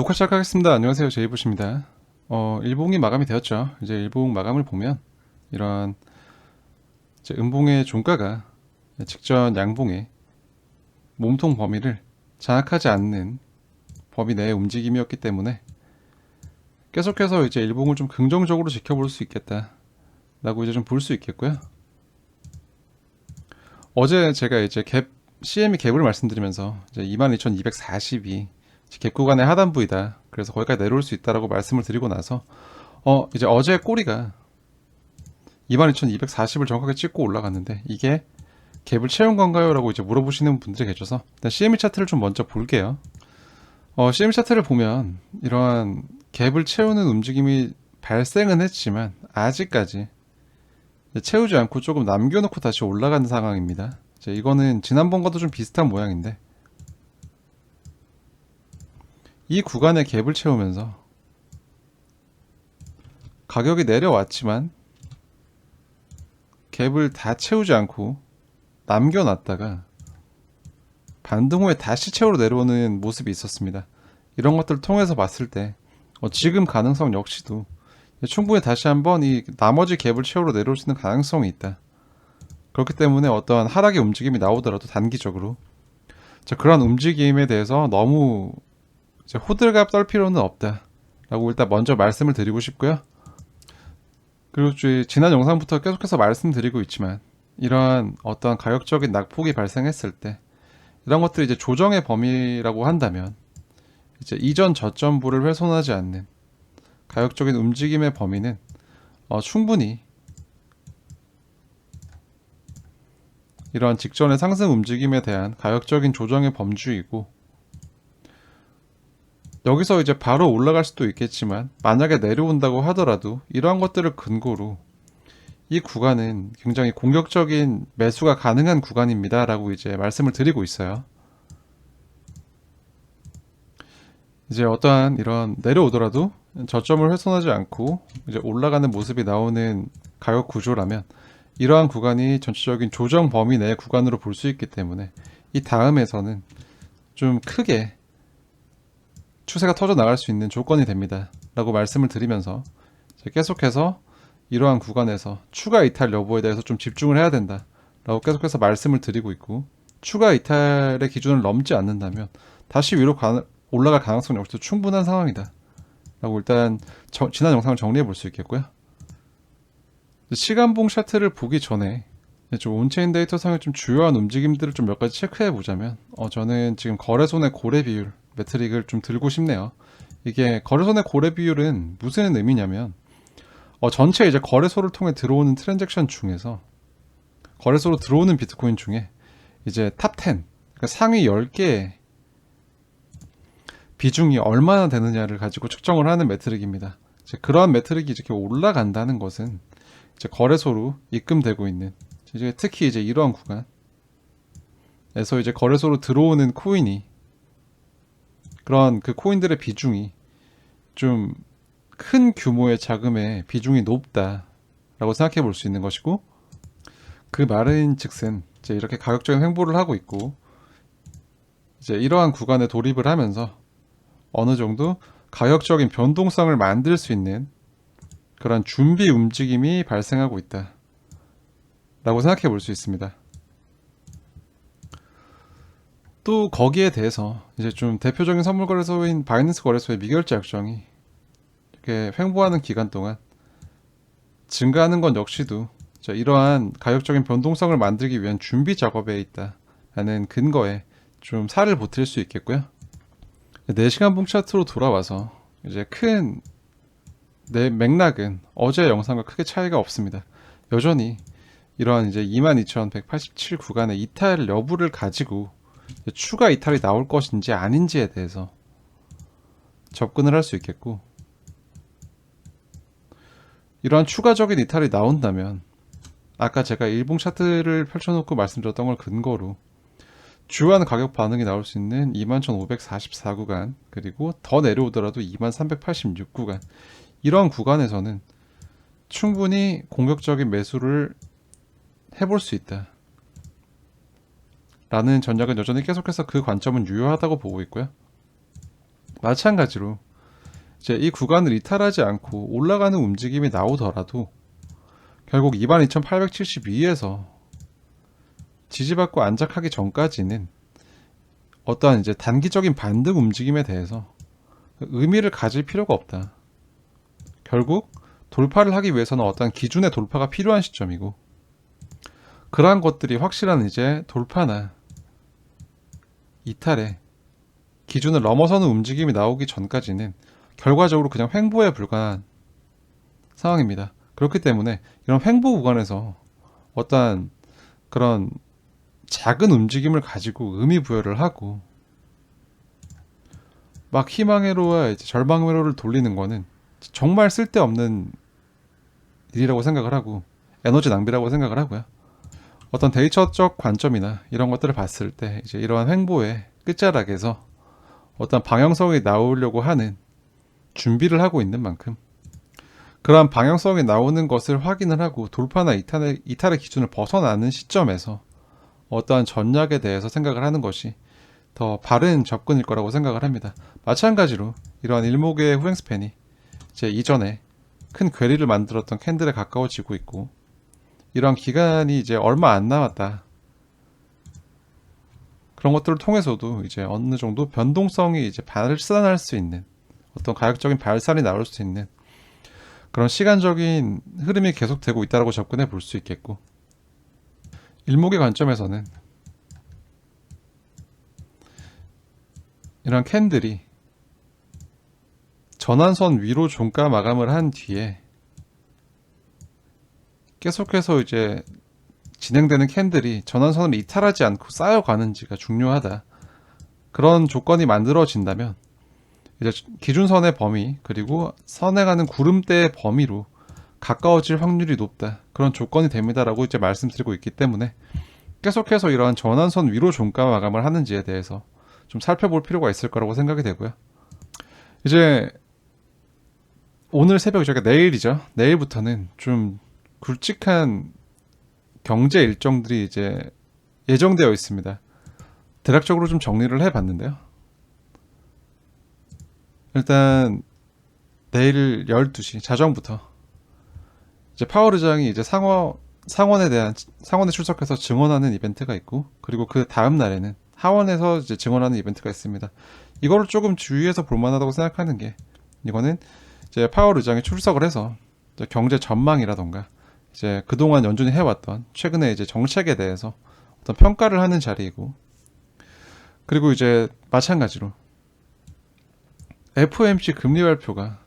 녹화 시작하겠습니다. 안녕하세요. 제이부시입니다. 일봉이 마감이 되었죠. 이제 일봉 마감을 보면 이런 이제 음봉의 종가가 직전 양봉의 몸통 범위를 장악하지 않는 범위 내의 움직임이었기 때문에 계속해서 이제 일봉을 좀 긍정적으로 지켜볼 수 있겠다라고 이제 좀 볼 수 있겠고요. 어제 제가 이제 CME 갭을 말씀드리면서 이제 22,240이 갭 구간의 하단부이다. 그래서 거기까지 내려올 수 있다라고 말씀을 드리고 나서 이제 어제 꼬리가 22,240을 정확하게 찍고 올라갔는데 이게 갭을 채운 건가요? 라고 이제 물어보시는 분들이 계셔서 일단 CME 차트를 좀 먼저 볼게요. CME 차트를 보면 이러한 갭을 채우는 움직임이 발생은 했지만 아직까지 채우지 않고 조금 남겨놓고 다시 올라가는 상황입니다. 이거는 지난번과도 좀 비슷한 모양인데 이 구간의 갭을 채우면서 가격이 내려왔지만 갭을 다 채우지 않고 남겨놨다가 반등 후에 다시 채우러 내려오는 모습이 있었습니다. 이런 것들을 통해서 봤을 때 지금 가능성 역시도 충분히 다시 한번 이 나머지 갭을 채우러 내려올 수 있는 가능성이 있다. 그렇기 때문에 어떠한 하락의 움직임이 나오더라도 단기적으로 그러한 움직임에 대해서 너무 호들갑 떨 필요는 없다 라고 일단 먼저 말씀을 드리고 싶고요. 그리고 지난 영상부터 계속해서 말씀드리고 있지만 이러한 어떠한 가격적인 낙폭이 발생했을 때 이런 것들이 이제 조정의 범위라고 한다면 이제 이전 저점부를 훼손하지 않는 가격적인 움직임의 범위는 충분히 이러한 직전의 상승 움직임에 대한 가격적인 조정의 범주이고 여기서 이제 바로 올라갈 수도 있겠지만 만약에 내려온다고 하더라도 이러한 것들을 근거로 이 구간은 굉장히 공격적인 매수가 가능한 구간입니다 라고 이제 말씀을 드리고 있어요. 이제 어떠한 이런 내려오더라도 저점을 훼손하지 않고 이제 올라가는 모습이 나오는 가격 구조라면 이러한 구간이 전체적인 조정 범위 내 구간으로 볼 수 있기 때문에 이 다음에서는 좀 크게 추세가 터져 나갈 수 있는 조건이 됩니다 라고 말씀을 드리면서 계속해서 이러한 구간에서 추가 이탈 여부에 대해서 좀 집중을 해야 된다 라고 계속해서 말씀을 드리고 있고 추가 이탈의 기준을 넘지 않는다면 다시 위로 올라갈 가능성 역시도 충분한 상황이다 라고 일단 지난 영상을 정리해 볼 수 있겠고요. 시간봉 차트를 보기 전에 좀 온체인 데이터상의 좀 주요한 움직임들을 좀 몇 가지 체크해 보자면 저는 지금 거래손의 고래 비율 매트릭을 좀 들고 싶네요. 이게 거래손의 고래 비율은 무슨 의미냐면 전체 이제 거래소를 통해 들어오는 트랜잭션 중에서 거래소로 들어오는 비트코인 중에 이제 탑 10, 그러니까 상위 10개의 비중이 얼마나 되느냐를 가지고 측정을 하는 매트릭입니다. 그러한 매트릭이 이렇게 올라간다는 것은 이제 거래소로 입금되고 있는 특히 이제 이러한 구간에서 이제 거래소로 들어오는 코인이 그런 그 코인들의 비중이 좀 큰 규모의 자금의 비중이 높다라고 생각해 볼 수 있는 것이고 그 말은 즉슨 이제 이렇게 가격적인 횡보를 하고 있고 이제 이러한 구간에 돌입을 하면서 어느 정도 가격적인 변동성을 만들 수 있는 그런 준비 움직임이 발생하고 있다 라고 생각해 볼 수 있습니다. 또 거기에 대해서 이제 좀 대표적인 선물 거래소인 바이낸스 거래소의 미결제 약정이 이렇게 횡보하는 기간 동안 증가하는 건 역시도 이러한 가격적인 변동성을 만들기 위한 준비 작업에 있다라는 근거에 좀 살을 보탤 수 있겠고요. 4시간 봉 차트로 돌아와서 이제 큰 맥락은 어제 영상과 크게 차이가 없습니다. 여전히 이러한 이제 22,187 구간의 이탈 여부를 가지고 추가 이탈이 나올 것인지 아닌지에 대해서 접근을 할 수 있겠고 이러한 추가적인 이탈이 나온다면 아까 제가 일봉 차트를 펼쳐놓고 말씀드렸던 걸 근거로 주요한 가격 반응이 나올 수 있는 21,544 구간 그리고 더 내려오더라도 2386 구간 이러한 구간에서는 충분히 공격적인 매수를 해볼 수 있다 라는 전략은 여전히 계속해서 그 관점은 유효하다고 보고 있고요. 마찬가지로 이제 이 구간을 이탈하지 않고 올라가는 움직임이 나오더라도 결국 22,872에서 지지받고 안착하기 전까지는 어떠한 이제 단기적인 반등 움직임에 대해서 의미를 가질 필요가 없다. 결국 돌파를 하기 위해서는 어떠한 기준의 돌파가 필요한 시점이고, 그러한 것들이 확실한 이제 돌파나 이탈의 기준을 넘어서는 움직임이 나오기 전까지는 결과적으로 그냥 횡보에 불과한 상황입니다. 그렇기 때문에 이런 횡보 구간에서 어떠한 그런 작은 움직임을 가지고 의미 부여를 하고 막 희망회로와 이제 절망회로를 돌리는 거는 정말 쓸데없는 일이라고 생각을 하고 에너지 낭비라고 생각을 하고요. 어떤 데이터적 관점이나 이런 것들을 봤을 때 이제 이러한 횡보의 끝자락에서 어떤 방향성이 나오려고 하는 준비를 하고 있는 만큼 그러한 방향성이 나오는 것을 확인을 하고 돌파나 이탈의 기준을 벗어나는 시점에서 어떠한 전략에 대해서 생각을 하는 것이 더 바른 접근일 거라고 생각을 합니다. 마찬가지로 이러한 일목의 후행 스팬이 이제 이전에 큰 괴리를 만들었던 캔들에 가까워지고 있고, 이러한 기간이 이제 얼마 안 남았다. 그런 것들을 통해서도 이제 어느 정도 변동성이 이제 발산할 수 있는 어떤 가격적인 발산이 나올 수 있는 그런 시간적인 흐름이 계속되고 있다고 접근해 볼 수 있겠고, 일목의 관점에서는 이런 캔들이 전환선 위로 종가 마감을 한 뒤에 계속해서 이제 진행되는 캔들이 전환선을 이탈하지 않고 쌓여가는지가 중요하다. 그런 조건이 만들어진다면 이제 기준선의 범위 그리고 선행하는 구름대의 범위로 가까워질 확률이 높다. 그런 조건이 됩니다라고 이제 말씀드리고 있기 때문에 계속해서 이러한 전환선 위로 종가 마감을 하는지에 대해서 좀 살펴볼 필요가 있을 거라고 생각이 되고요. 이제 오늘 새벽이죠. 그러니까 내일이죠. 내일부터는 좀 굵직한 경제 일정들이 이제 예정되어 있습니다. 대략적으로 좀 정리를 해봤는데요. 일단 내일 12시 자정부터 이제 파월 의장이 이제 상원에 출석해서 증언하는 이벤트가 있고, 그리고 그 다음 날에는 하원에서 이제 증언하는 이벤트가 있습니다. 이거를 조금 주의해서 볼만하다고 생각하는 게, 이거는 이제 파월 의장이 출석을 해서 이제 경제 전망이라던가 이제 그동안 연준이 해왔던 최근에 이제 정책에 대해서 어떤 평가를 하는 자리이고, 그리고 이제 마찬가지로 FOMC 금리 발표가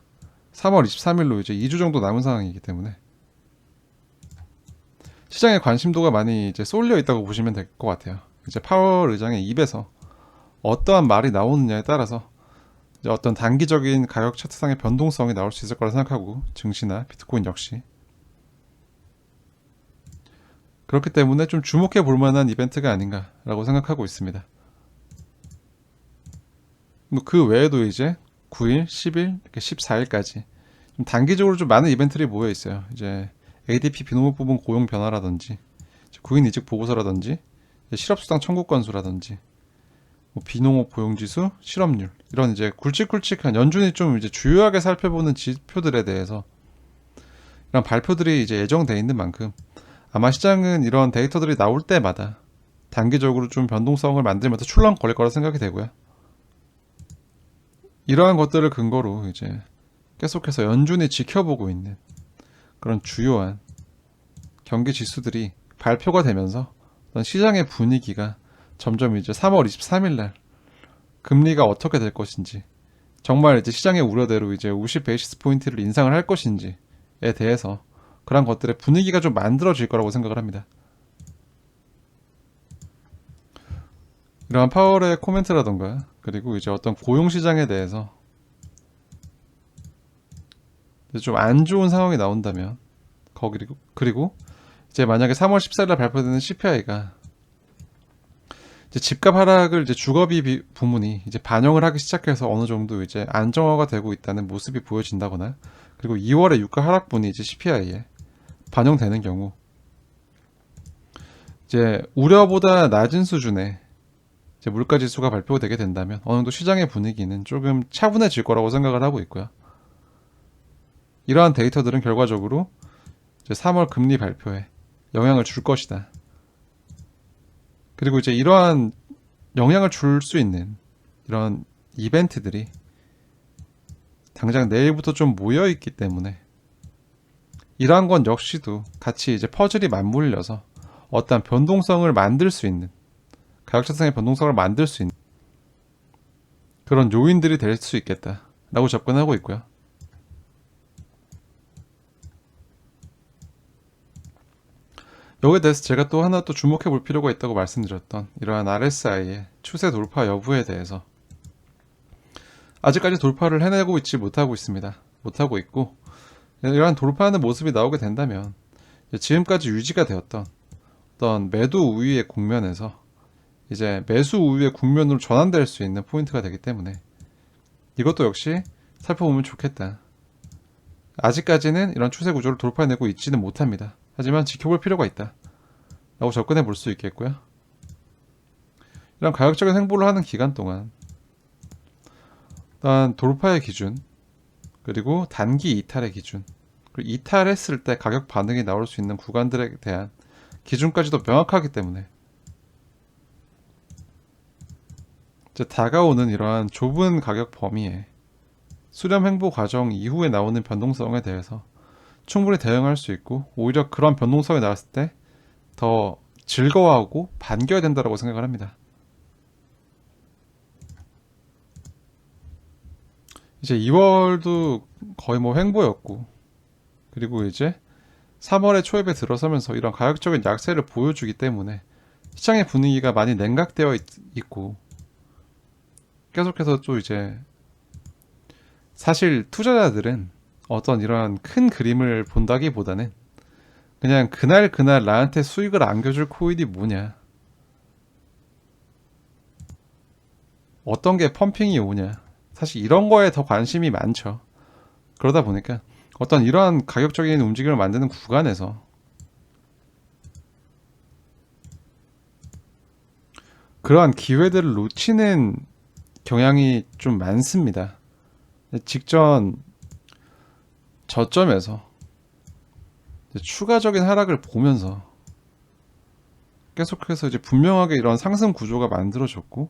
3월 23일로 이제 2주 정도 남은 상황이기 때문에 시장의 관심도가 많이 이제 쏠려 있다고 보시면 될 것 같아요. 이제 파월 의장의 입에서 어떠한 말이 나오느냐에 따라서 이제 어떤 단기적인 가격 차트상의 변동성이 나올 수 있을 거라 생각하고, 증시나 비트코인 역시 그렇기 때문에 좀 주목해 볼 만한 이벤트가 아닌가라고 생각하고 있습니다. 뭐 그 외에도 이제 9일, 10일, 이렇게 14일까지 좀 단기적으로 좀 많은 이벤트들이 모여 있어요. 이제 ADP 비농업 부분 고용 변화라든지, 9인 이직 보고서라든지, 실업수당 청구 건수라든지, 뭐 비농업 고용지수, 실업률, 이런 이제 굵직굵직한 연준이 좀 이제 주요하게 살펴보는 지표들에 대해서 이런 발표들이 이제 예정돼 있는 만큼 아마 시장은 이런 데이터들이 나올 때마다 단기적으로 좀 변동성을 만들면서 출렁거릴 거라 생각이 되고요. 이러한 것들을 근거로 이제 계속해서 연준이 지켜보고 있는 그런 주요한 경기 지수들이 발표가 되면서 시장의 분위기가 점점 이제 3월 23일 날 금리가 어떻게 될 것인지, 정말 이제 시장의 우려대로 이제 50 베이시스 포인트를 인상을 할 것인지에 대해서 그런 것들의 분위기가 좀 만들어질 거라고 생각을 합니다. 이러한 파월의 코멘트라던가, 그리고 이제 어떤 고용 시장에 대해서 좀 안 좋은 상황이 나온다면, 그리고 이제 만약에 3월 14일에 발표되는 CPI가 이제 집값 하락을 이제 주거비 부문이 이제 반영을 하기 시작해서 어느 정도 이제 안정화가 되고 있다는 모습이 보여진다거나, 그리고 2월에 유가 하락분이 이제 CPI에 반영되는 경우 이제 우려보다 낮은 수준의 이제 물가지수가 발표되게 된다면 어느 정도 시장의 분위기는 조금 차분해질 거라고 생각을 하고 있고요. 이러한 데이터들은 결과적으로 이제 3월 금리 발표에 영향을 줄 것이다. 그리고 이제 이러한 영향을 줄 수 있는 이런 이벤트들이 당장 내일부터 좀 모여 있기 때문에 이러한 건 역시도 같이 이제 퍼즐이 맞물려서 어떤 변동성을 만들 수 있는 가격차상의 변동성을 만들 수 있는 그런 요인들이 될 수 있겠다라고 접근하고 있고요. 여기에 대해서 제가 또 하나 또 주목해 볼 필요가 있다고 말씀드렸던 이러한 RSI의 추세 돌파 여부에 대해서 아직까지 돌파를 해내고 있지 못하고 있습니다. 못하고 있고 이러한 돌파하는 모습이 나오게 된다면 지금까지 유지가 되었던 어떤 매도 우위의 국면에서 이제 매수 우위의 국면으로 전환될 수 있는 포인트가 되기 때문에 이것도 역시 살펴보면 좋겠다. 아직까지는 이런 추세 구조를 돌파해내고 있지는 못합니다. 하지만 지켜볼 필요가 있다 라고 접근해 볼 수 있겠고요. 이런 가격적인 행보를 하는 기간 동안 일단 돌파의 기준 그리고 단기 이탈의 기준 그리고 이탈했을 때 가격 반응이 나올 수 있는 구간들에 대한 기준까지도 명확하기 때문에 이제 다가오는 이러한 좁은 가격 범위에 수렴 행보 과정 이후에 나오는 변동성에 대해서 충분히 대응할 수 있고 오히려 그런 변동성이 나왔을 때 더 즐거워하고 반겨야 된다고 생각을 합니다. 이제 2월도 거의 뭐 횡보였고 그리고 이제 3월의 초입에 들어서면서 이런 가격적인 약세를 보여주기 때문에 시장의 분위기가 많이 냉각되어 있고 계속해서 또 이제 사실 투자자들은 어떤 이러한 큰 그림을 본다기보다는 그냥 그날 나한테 수익을 안겨줄 코인이 뭐냐 어떤 게 펌핑이 오냐 사실 이런 거에 더 관심이 많죠. 그러다 보니까 어떤 이러한 가격적인 움직임을 만드는 구간에서 그러한 기회들을 놓치는 경향이 좀 많습니다. 직전 저점에서 추가적인 하락을 보면서 계속해서 이제 분명하게 이런 상승 구조가 만들어졌고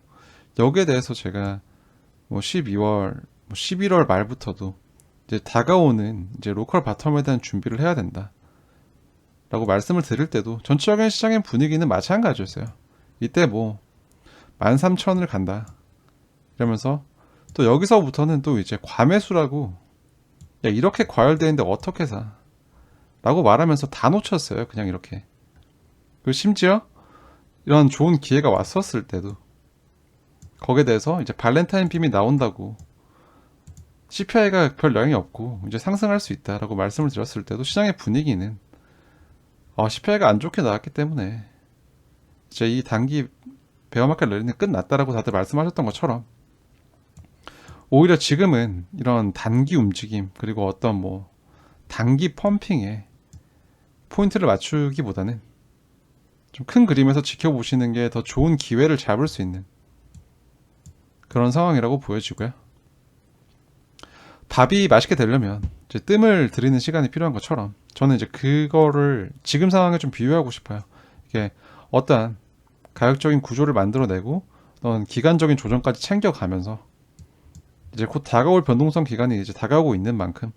여기에 대해서 제가 뭐 12월, 11월 말부터도 이제 다가오는 이제 로컬 바텀에 대한 준비를 해야 된다 라고 말씀을 드릴 때도 전체적인 시장의 분위기는 마찬가지였어요. 이때 뭐 13,000을 간다 이러면서 또 여기서부터는 또 이제 과매수라고 야 이렇게 과열되어 있는데 어떻게 사 라고 말하면서 다 놓쳤어요. 그냥 이렇게. 그리고 심지어 이런 좋은 기회가 왔었을 때도 거기에 대해서 이제 발렌타인 빔이 나온다고 CPI가 별 영향이 없고 이제 상승할 수 있다라고 말씀을 드렸을 때도 시장의 분위기는 CPI가 안 좋게 나왔기 때문에 이제 이 단기 베어마켓 랠리는 끝났다라고 다들 말씀하셨던 것처럼 오히려 지금은 이런 단기 움직임 그리고 어떤 뭐 단기 펌핑에 포인트를 맞추기보다는 좀 큰 그림에서 지켜보시는 게 더 좋은 기회를 잡을 수 있는 그런 상황이라고 보여지고요. 밥이 맛있게 되려면 이제 뜸을 들이는 시간이 필요한 것처럼 저는 이제 그거를 지금 상황에 좀 비유하고 싶어요. 이게 어떠한 가격적인 구조를 만들어내고 어떤 기간적인 조정까지 챙겨가면서 이제 곧 다가올 변동성 기간이 이제 다가오고 있는 만큼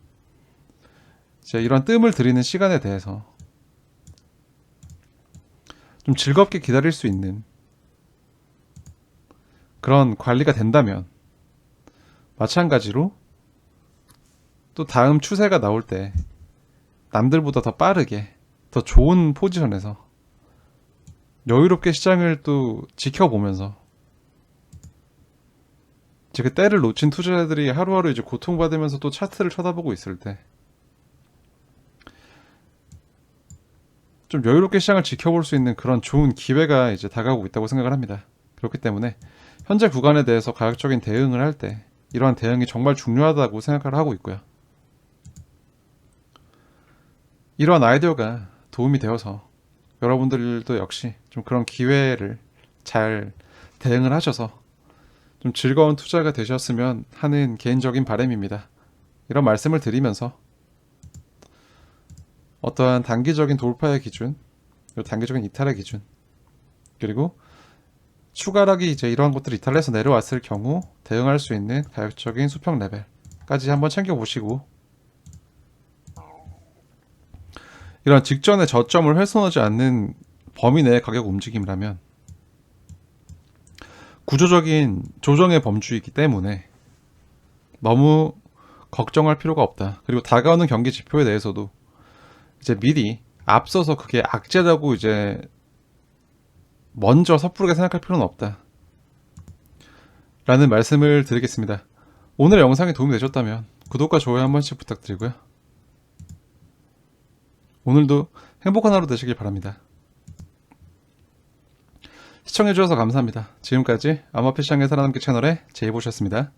이제 이런 뜸을 들이는 시간에 대해서 좀 즐겁게 기다릴 수 있는 그런 관리가 된다면 마찬가지로 또 다음 추세가 나올 때 남들보다 더 빠르게 더 좋은 포지션에서 여유롭게 시장을 또 지켜보면서 이제 그 때를 놓친 투자자들이 하루하루 이제 고통받으면서 또 차트를 쳐다보고 있을 때 좀 여유롭게 시장을 지켜볼 수 있는 그런 좋은 기회가 이제 다가오고 있다고 생각을 합니다. 그렇기 때문에 현재 구간에 대해서 가격적인 대응을 할 때 이러한 대응이 정말 중요하다고 생각을 하고 있고요. 이러한 아이디어가 도움이 되어서 여러분들도 역시 좀 그런 기회를 잘 대응을 하셔서 좀 즐거운 투자가 되셨으면 하는 개인적인 바람입니다. 이런 말씀을 드리면서 어떠한 단기적인 돌파의 기준, 그리고 단기적인 이탈의 기준, 그리고 추가락이 이제 이러한 것들을 이탈해서 내려왔을 경우 대응할 수 있는 가격적인 수평 레벨까지 한번 챙겨보시고, 이런 직전의 저점을 훼손하지 않는 범위 내의 가격 움직임이라면 구조적인 조정의 범주이기 때문에 너무 걱정할 필요가 없다. 그리고 다가오는 경기 지표에 대해서도 이제 미리 앞서서 그게 악재라고 이제 먼저 섣부르게 생각할 필요는 없다 라는 말씀을 드리겠습니다. 오늘의 영상이 도움이 되셨다면 구독과 좋아요 한 번씩 부탁드리고요. 오늘도 행복한 하루 되시길 바랍니다. 시청해주셔서 감사합니다. 지금까지 암호화폐 시장의 살아남기 채널의 제이보셨습니다.